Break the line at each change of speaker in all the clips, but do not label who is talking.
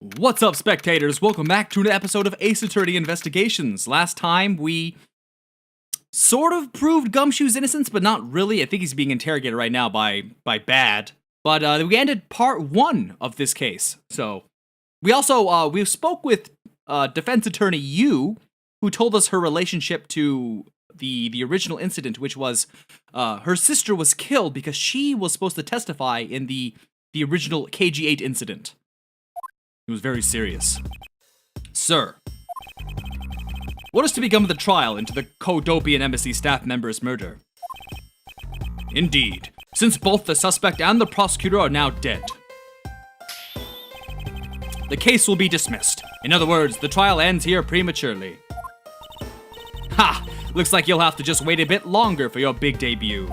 What's up, spectators? Welcome back to an episode of Ace Attorney Investigations. Last time, we sort of proved Gumshoe's innocence, but not really. I think he's being interrogated right now by Bad. But we ended part 1 of this case. So, we also, we spoke with defense attorney Yu, who told us her relationship to the original incident, which was her sister was killed because she was supposed to testify in the original KG8 incident. It was very serious. Sir, what is to become of the trial into the Kodopian embassy staff member's murder? Indeed, since both the suspect and the prosecutor are now dead. The case will be dismissed. In other words, the trial ends here prematurely. Ha! Looks like you'll have to just wait a bit longer for your big debut.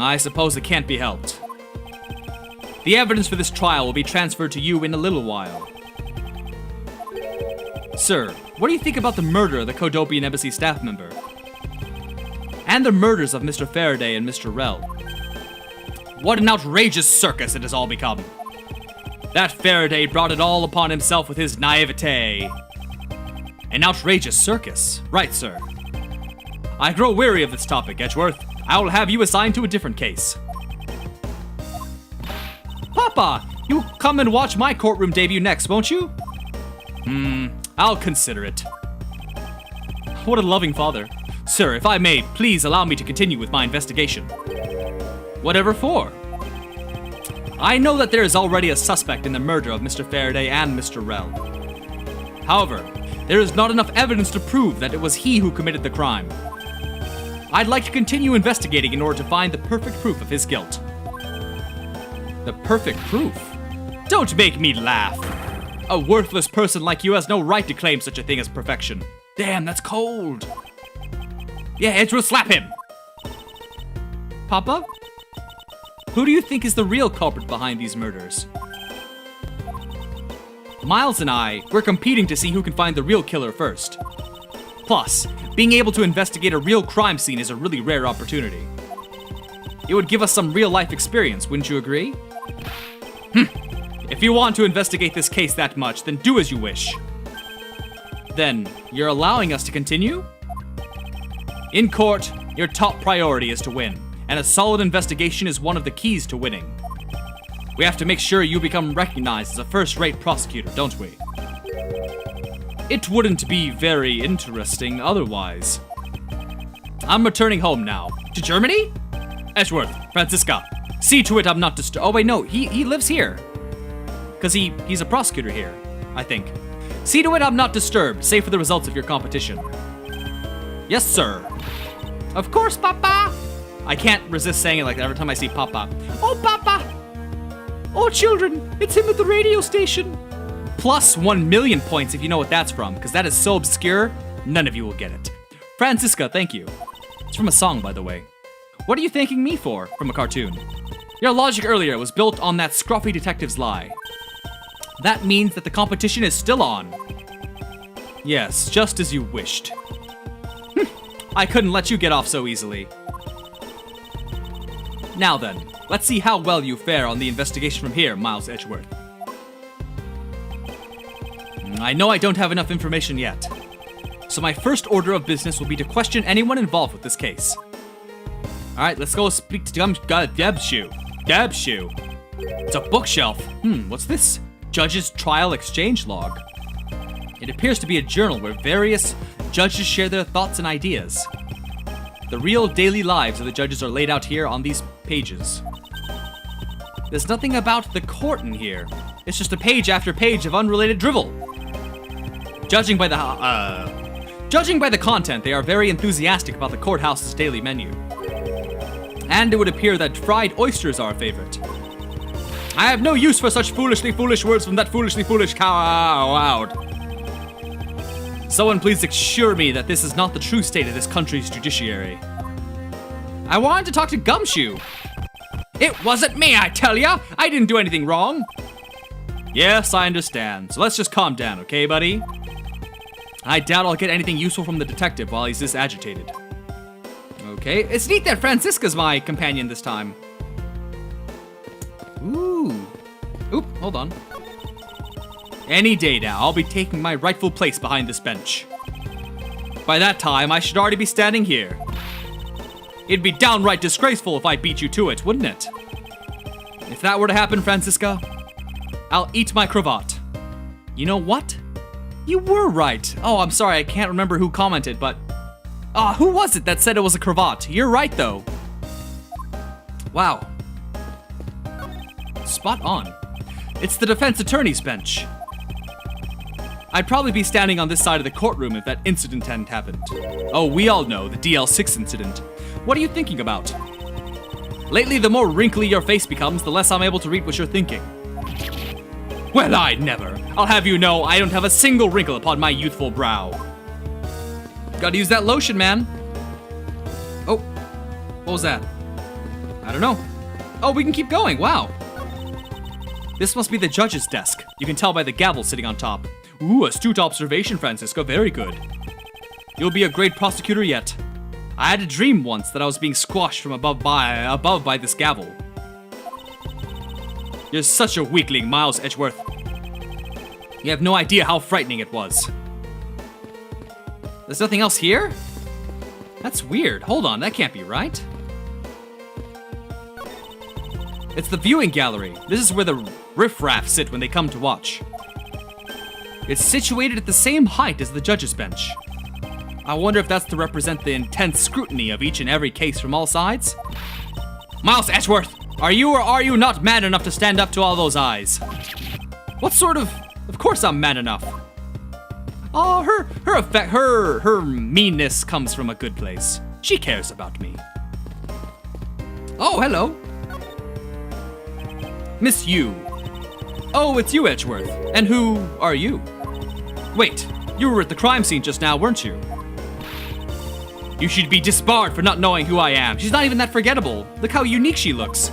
I suppose it can't be helped. The evidence for this trial will be transferred to you in a little while. Sir, what do you think about the murder of the Kodopian embassy staff member? And the murders of Mr. Faraday and Mr. Rell? What an outrageous circus it has all become. That Faraday brought it all upon himself with his naivete. An outrageous circus. Right, sir. I grow weary of this topic, Edgeworth. I will have you assigned to a different case. Papa, you'll come and watch my courtroom debut next, won't you? I'll consider it. What a loving father. Sir, if I may, please allow me to continue with my investigation. Whatever for? I know that there is already a suspect in the murder of Mr. Faraday and Mr. Rell. However, there is not enough evidence to prove that it was he who committed the crime. I'd like to continue investigating in order to find the perfect proof of his guilt. The perfect proof? Don't make me laugh. A worthless person like you has no right to claim such a thing as perfection. Damn, that's cold. Yeah, Edgeworth, slap him. Papa? Who do you think is the real culprit behind these murders? Miles and I, we're competing to see who can find the real killer first. Plus, being able to investigate a real crime scene is a really rare opportunity. It would give us some real-life experience, wouldn't you agree? If you want to investigate this case that much, then do as you wish. Then, you're allowing us to continue? In court, your top priority is to win, and a solid investigation is one of the keys to winning. We have to make sure you become recognized as a first-rate prosecutor, don't we? It wouldn't be very interesting otherwise. I'm returning home now. To Germany? Edgeworth, Franziska, see to it I'm not disturbed. Oh wait, no, he lives here. Because he's a prosecutor here, I think. See to it I'm not disturbed, save for the results of your competition. Yes, sir. Of course, Papa. I can't resist saying it like that every time I see Papa. Oh, Papa. Oh, children, it's him at the radio station. Plus 1 million points if you know what that's from, because that is so obscure, none of you will get it. Franziska, thank you. It's from a song, by the way. What are you thanking me for, from a cartoon? Your logic earlier was built on that scruffy detective's lie. That means that the competition is still on. Yes, just as you wished. I couldn't let you get off so easily. Now then, let's see how well you fare on the investigation from here, Miles Edgeworth. I know I don't have enough information yet. So my first order of business will be to question anyone involved with this case. Alright, let's go speak to Gumshoe. It's a bookshelf. What's this? Judge's Trial Exchange Log. It appears to be a journal where various judges share their thoughts and ideas. The real daily lives of the judges are laid out here on these pages. There's nothing about the court in here. It's just a page after page of unrelated drivel. Judging by the content, they are very enthusiastic about the courthouse's daily menu. And it would appear that fried oysters are a favorite. I have no use for such foolishly foolish words from that foolishly foolish coward. Someone please assure me that this is not the true state of this country's judiciary. I wanted to talk to Gumshoe. It wasn't me, I tell ya! I didn't do anything wrong! Yes, I understand. So let's just calm down, okay, buddy? I doubt I'll get anything useful from the detective while he's this agitated. Okay, it's neat that Franziska's my companion this time. Ooh. Oop, hold on. Any day now, I'll be taking my rightful place behind this bench. By that time, I should already be standing here. It'd be downright disgraceful if I beat you to it, wouldn't it? If that were to happen, Franziska, I'll eat my cravat. You know what? You were right. Oh, I'm sorry, I can't remember who commented, but... who was it that said it was a cravat? You're right, though. Wow. Spot on. It's the defense attorney's bench. I'd probably be standing on this side of the courtroom if that incident hadn't happened. Oh, we all know, the DL6 incident. What are you thinking about? Lately, the more wrinkly your face becomes, the less I'm able to read what you're thinking. Well, I'd never. I'll have you know, I don't have a single wrinkle upon my youthful brow. Gotta use that lotion, man. Oh, what was that? I don't know. Oh, we can keep going, wow. This must be the judge's desk. You can tell by the gavel sitting on top. Ooh, astute observation, Franziska, very good. You'll be a great prosecutor yet. I had a dream once that I was being squashed from above by this gavel. You're such a weakling, Miles Edgeworth. You have no idea how frightening it was. There's nothing else here? That's weird. Hold on, that can't be right. It's the viewing gallery. This is where the riffraff sit when they come to watch. It's situated at the same height as the judge's bench. I wonder if that's to represent the intense scrutiny of each and every case from all sides? Miles Edgeworth, are you or are you not man enough to stand up to all those eyes? What sort of... Of course I'm man enough. Oh, her meanness comes from a good place. She cares about me. Oh, hello. Miss Yu. Oh, it's you, Edgeworth. And who are you? Wait, you were at the crime scene just now, weren't you? You should be disbarred for not knowing who I am. She's not even that forgettable. Look how unique she looks.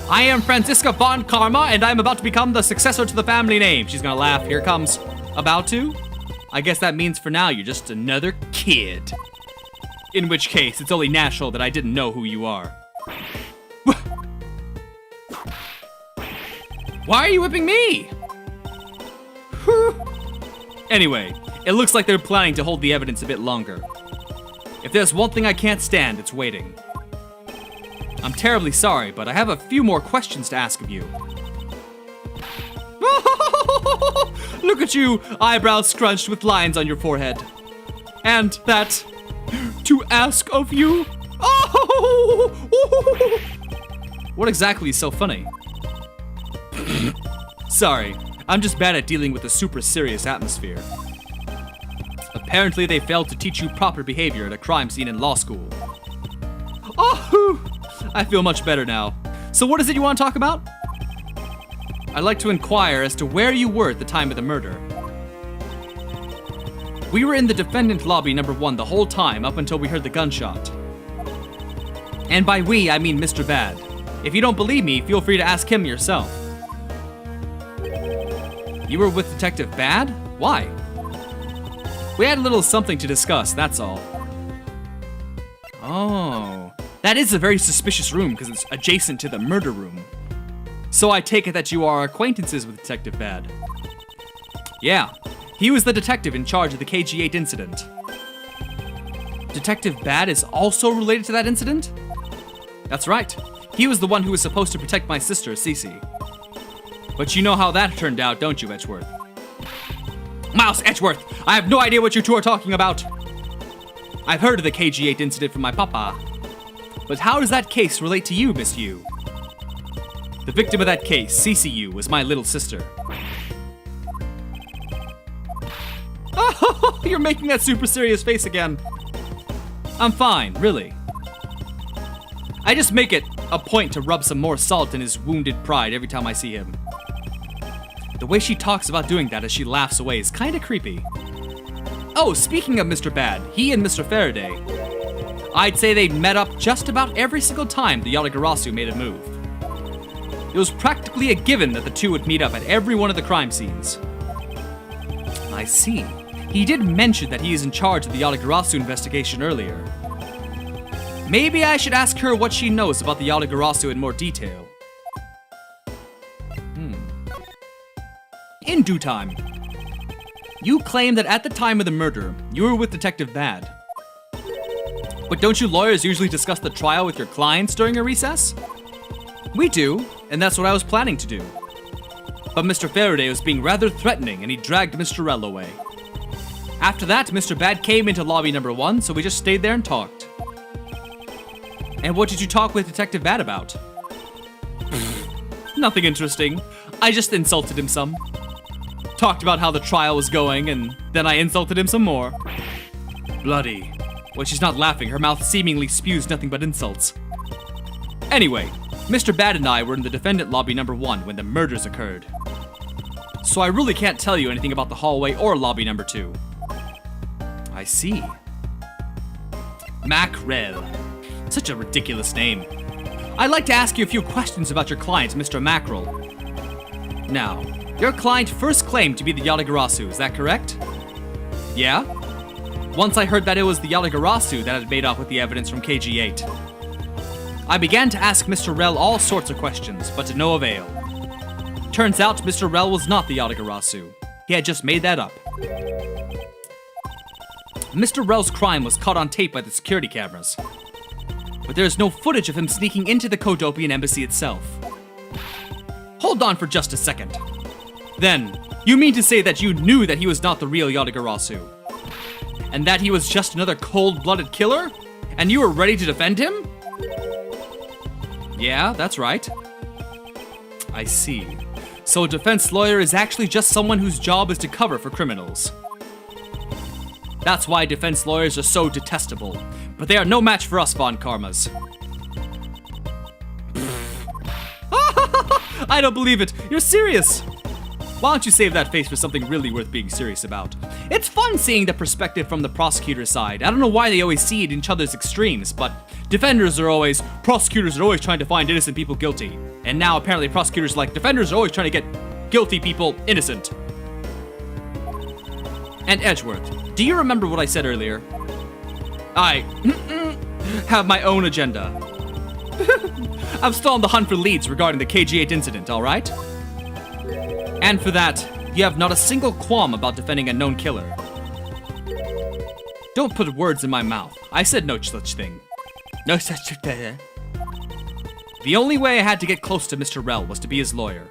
I am Franziska von Karma, and I'm about to become the successor to the family name. She's gonna laugh. Here comes. About to? I guess that means for now you're just another kid. In which case, it's only natural that I didn't know who you are. Why are you whipping me? Anyway, it looks like they're planning to hold the evidence a bit longer. If there's one thing I can't stand, it's waiting. I'm terribly sorry, but I have a few more questions to ask of you. Look at you, eyebrows scrunched with lines on your forehead. And that, to ask of you? What exactly is so funny? Sorry, I'm just bad at dealing with a super serious atmosphere. Apparently they failed to teach you proper behavior at a crime scene in law school. Oh, I feel much better now. So what is it you want to talk about? I'd like to inquire as to where you were at the time of the murder. We were in the defendant lobby number 1 the whole time up until we heard the gunshot. And by we, I mean Mr. Bad. If you don't believe me, feel free to ask him yourself. You were with Detective Bad? Why? We had a little something to discuss, that's all. Oh, that is a very suspicious room because it's adjacent to the murder room. So I take it that you are acquaintances with Detective Bad. Yeah, he was the detective in charge of the KG8 incident. Detective Bad is also related to that incident? That's right. He was the one who was supposed to protect my sister, Cece. But you know how that turned out, don't you, Edgeworth? Miles Edgeworth! I have no idea what you two are talking about! I've heard of the KG8 incident from my papa. But how does that case relate to you, Miss Yu? The victim of that case, Cece Yu, was my little sister. Oh, you're making that super serious face again. I'm fine, really. I just make it a point to rub some more salt in his wounded pride every time I see him. The way she talks about doing that as she laughs away is kinda creepy. Oh, speaking of Mr. Bad, he and Mr. Faraday. I'd say they met up just about every single time the Yatagarasu made a move. It was practically a given that the two would meet up at every one of the crime scenes. I see. He did mention that he is in charge of the Yatagarasu investigation earlier. Maybe I should ask her what she knows about the Yatagarasu in more detail. In due time. You claim that at the time of the murder, you were with Detective Bad. But don't you lawyers usually discuss the trial with your clients during a recess? We do, and that's what I was planning to do. But Mr. Faraday was being rather threatening and he dragged Mr. Rell away. After that, Mr. Bad came into lobby number 1, so we just stayed there and talked. And what did you talk with Detective Bad about? Nothing interesting. I just insulted him some. Talked about how the trial was going, and then I insulted him some more. Bloody. When she's not laughing, her mouth seemingly spews nothing but insults. Anyway, Mr. Bad and I were in the defendant lobby number 1 when the murders occurred. So I really can't tell you anything about the hallway or lobby number 2. I see. Mackerel. Such a ridiculous name. I'd like to ask you a few questions about your client, Mr. Mackerel. Now, your client first claimed to be the Yatagarasu, is that correct? Yeah? Once I heard that it was the Yatagarasu that had made off with the evidence from KG8. I began to ask Mr. Rell all sorts of questions, but to no avail. Turns out Mr. Rell was not the Yatagarasu. He had just made that up. Mr. Rell's crime was caught on tape by the security cameras. But there is no footage of him sneaking into the Kodopian embassy itself. Hold on for just a second. Then, you mean to say that you knew that he was not the real Yatagarasu? And that he was just another cold-blooded killer? And you were ready to defend him? Yeah, that's right. I see. So a defense lawyer is actually just someone whose job is to cover for criminals. That's why defense lawyers are so detestable. But they are no match for us, Von Karmas. I don't believe it. You're serious. Why don't you save that face for something really worth being serious about? It's fun seeing the perspective from the prosecutor's side. I don't know why they always see it in each other's extremes, but prosecutors are always trying to find innocent people guilty. And now apparently prosecutors like defenders are always trying to get guilty people innocent. And Edgeworth, do you remember what I said earlier? I have my own agenda. I'm still on the hunt for leads regarding the KG8 incident, alright? And for that, you have not a single qualm about defending a known killer. Don't put words in my mouth. I said no such thing. No such thing. The only way I had to get close to Mr. Rell was to be his lawyer.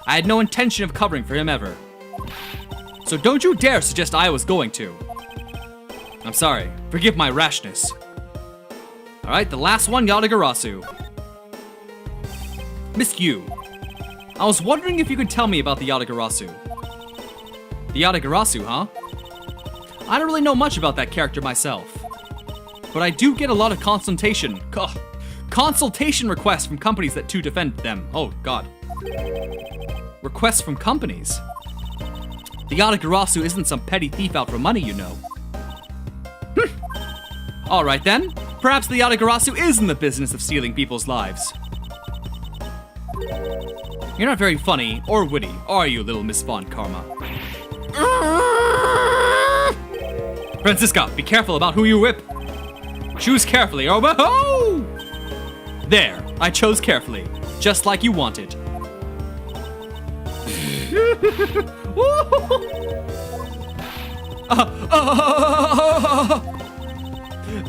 I had no intention of covering for him ever. So don't you dare suggest I was going to. I'm sorry. Forgive my rashness. Alright, the last one, Yatagarasu. Miss Yu. I was wondering if you could tell me about the Yatagarasu. The Yatagarasu, huh? I don't really know much about that character myself. But I do get a lot of consultation requests from companies that to defend them. Oh, God. Requests from companies? The Yatagarasu isn't some petty thief out for money, you know. Alright then. Perhaps the Yatagarasu is in the business of stealing people's lives. You're not very funny or witty, are you, little Miss Von Karma? Franziska, be careful about who you whip. Choose carefully, or oh! There, I chose carefully, just like you wanted.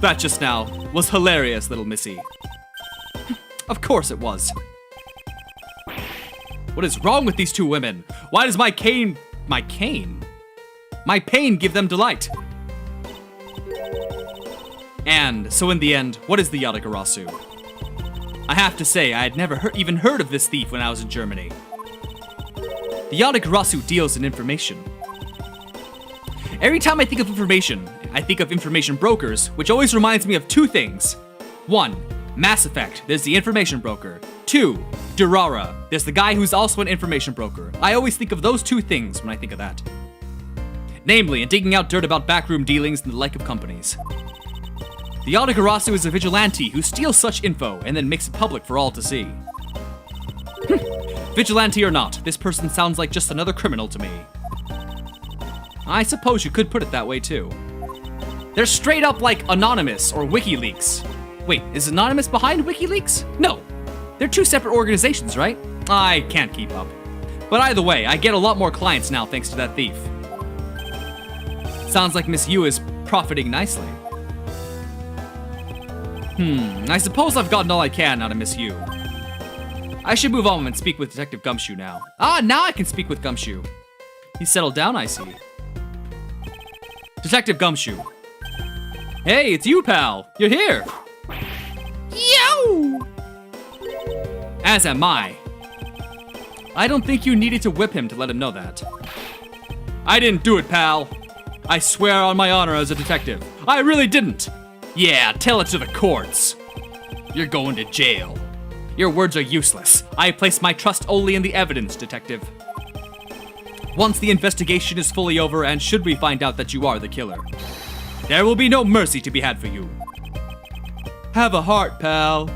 That just now was hilarious, little missy. Of course it was. What is wrong with these two women? Why does my pain give them delight? And so in the end, what is the Yatagarasu? I have to say, I had never even heard of this thief when I was in Germany. The Yatagarasu deals in information. Every time I think of information, I think of information brokers, which always reminds me of two things. 1. Mass Effect, there's the information broker. 2. Durara, there's the guy who's also an information broker. I always think of those two things when I think of that. Namely, in digging out dirt about backroom dealings and the like of companies. The Yatagarasu is a vigilante who steals such info and then makes it public for all to see. Vigilante or not, this person sounds like just another criminal to me. I suppose you could put it that way too. They're straight up like Anonymous or WikiLeaks. Wait, is Anonymous behind WikiLeaks? No. They're two separate organizations, right? I can't keep up. But either way, I get a lot more clients now thanks to that thief. Sounds like Miss Yu is profiting nicely. I suppose I've gotten all I can out of Miss Yu. I should move on and speak with Detective Gumshoe now. Ah, now I can speak with Gumshoe. He's settled down, I see. Detective Gumshoe. Hey, it's you, pal. You're here. Yo! As am I. I don't think you needed to whip him to let him know that. I didn't do it, pal. I swear on my honor as a detective. I really didn't. Yeah, tell it to the courts. You're going to jail. Your words are useless. I place my trust only in the evidence, detective. Once the investigation is fully over, and should we find out that you are the killer, there will be no mercy to be had for you. Have a heart, pal.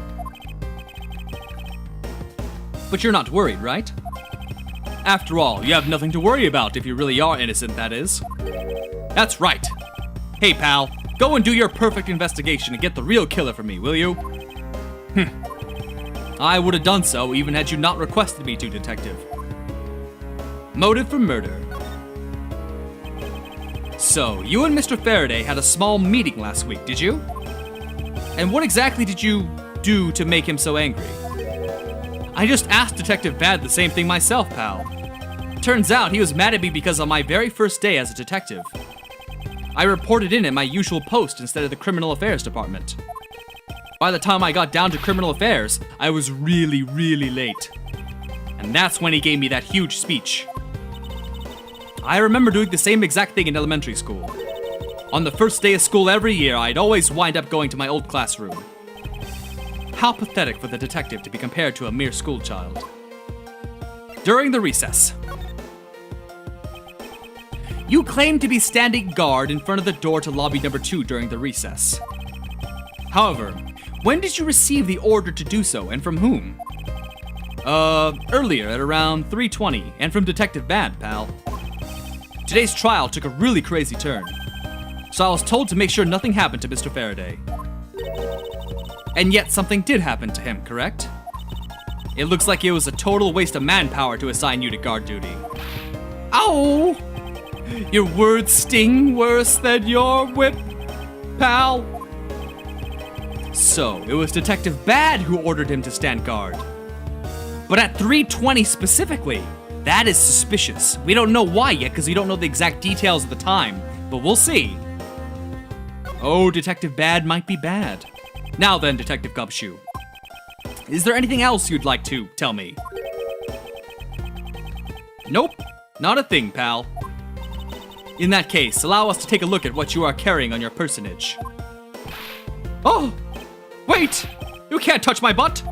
But you're not worried, right? After all, you have nothing to worry about if you really are innocent, that is. That's right. Hey, pal, go and do your perfect investigation and get the real killer for me, will you? I would have done so even had you not requested me to, detective. Motive for murder. So, you and Mr. Faraday had a small meeting last week, did you? And what exactly did you do to make him so angry? I just asked Detective Bad the same thing myself, pal. Turns out he was mad at me because on my very first day as a detective, I reported in at my usual post instead of the Criminal Affairs Department. By the time I got down to Criminal Affairs, I was really, really late. And that's when he gave me that huge speech. I remember doing the same exact thing in elementary school. On the first day of school every year, I'd always wind up going to my old classroom. How pathetic for the detective to be compared to a mere schoolchild. During the recess, you claimed to be standing guard in front of the door to lobby number 2 during the recess. However, when did you receive the order to do so, and from whom? Earlier at around 3:20, and from Detective Bad, pal. Today's trial took a really crazy turn, so I was told to make sure nothing happened to Mr. Faraday. And yet something did happen to him, correct? It looks like it was a total waste of manpower to assign you to guard duty. Ow! Your words sting worse than your whip, pal. So, it was Detective Bad who ordered him to stand guard. But at 3:20 specifically, that is suspicious. We don't know why yet because we don't know the exact details of the time, but we'll see. Oh, Detective Bad might be bad. Now then, Detective Gumshoe, is there anything else you'd like to tell me? Nope, not a thing, pal. In that case, allow us to take a look at what you are carrying on your personage. Oh, wait! You can't touch my butt!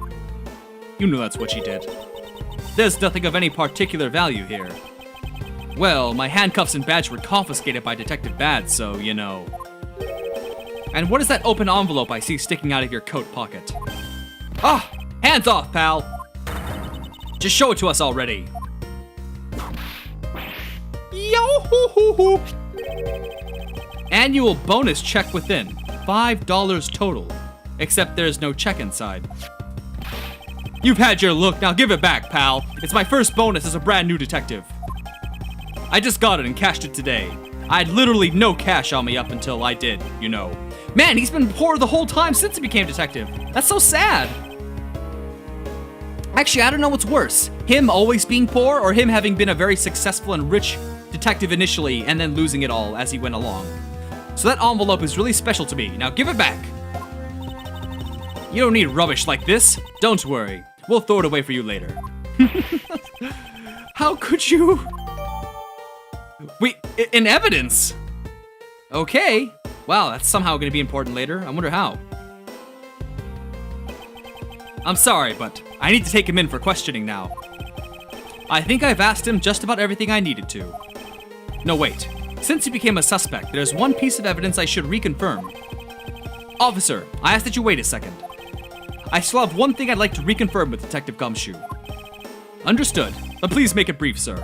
You know that's what she did. There's nothing of any particular value here. Well, my handcuffs and badge were confiscated by Detective Bad, so, you know. And what is that open envelope I see sticking out of your coat pocket? Ah! Hands off, pal! Just show it to us already. Yo-hoo-hoo-hoo! Annual bonus check within. $5 total. Except there's no check inside. You've had your look, now give it back, pal. It's my first bonus as a brand new detective. I just got it and cashed it today. I had literally no cash on me up until I did, you know. Man, he's been poor the whole time since he became detective. That's so sad. Actually, I don't know what's worse. Him always being poor, or him having been a very successful and rich detective initially and then losing it all as he went along. So that envelope is really special to me. Now give it back. You don't need rubbish like this. Don't worry. We'll throw it away for you later. How could you? Wait, in evidence? Okay. Wow, that's somehow going to be important later. I wonder how. I'm sorry, but I need to take him in for questioning now. I think I've asked him just about everything I needed to. No, wait. Since he became a suspect, there's one piece of evidence I should reconfirm. Officer, I ask that you wait a second. I still have one thing I'd like to reconfirm with Detective Gumshoe. Understood, but please make it brief, sir.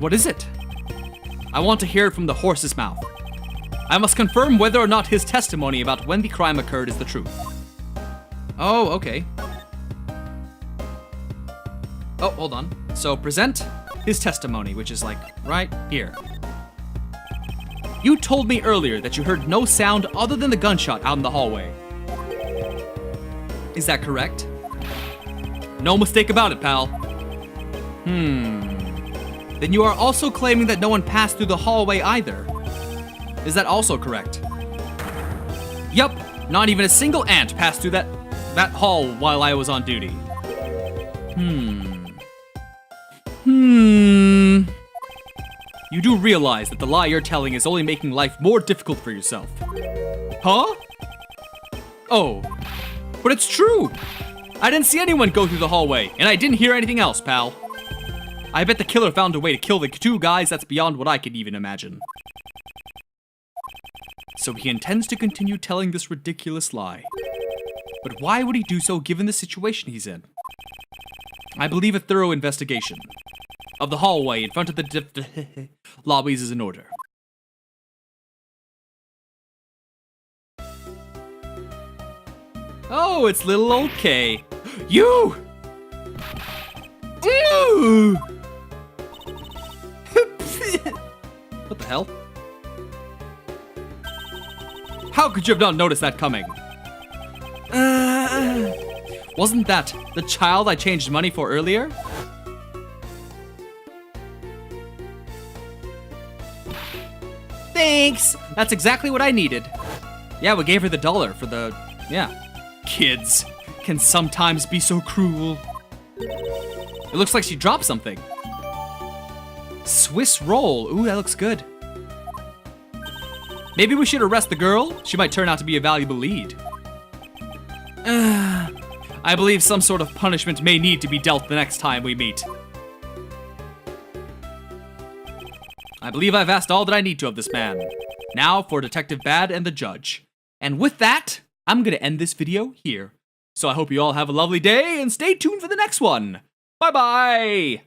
What is it? I want to hear it from the horse's mouth. I must confirm whether or not his testimony about when the crime occurred is the truth. Oh, okay. Oh, hold on. So present his testimony, which is like right here. You told me earlier that you heard no sound other than the gunshot out in the hallway. Is that correct? No mistake about it, pal. Then you are also claiming that no one passed through the hallway either. Is that also correct? Yup, not even a single ant passed through that hall while I was on duty. You do realize that the lie you're telling is only making life more difficult for yourself. Huh? Oh, but it's true. I didn't see anyone go through the hallway, and I didn't hear anything else, pal. I bet the killer found a way to kill the two guys that's beyond what I could even imagine. So he intends to continue telling this ridiculous lie. But why would he do so given the situation he's in? I believe a thorough investigation of the hallway in front of the lobbies is in order. Oh, it's little old K. You! Ooh! What the hell? How could you have not noticed that coming? Wasn't that the child I changed money for earlier? Thanks! That's exactly what I needed. Yeah, we gave her the $1 for the... yeah. Kids can sometimes be so cruel. It looks like she dropped something. Swiss roll. Ooh, that looks good. Maybe we should arrest the girl. She might turn out to be a valuable lead. I believe some sort of punishment may need to be dealt the next time we meet. I believe I've asked all that I need to of this man. Now for Detective Bad and the judge. And with that, I'm gonna end this video here. So I hope you all have a lovely day and stay tuned for the next one. Bye-bye!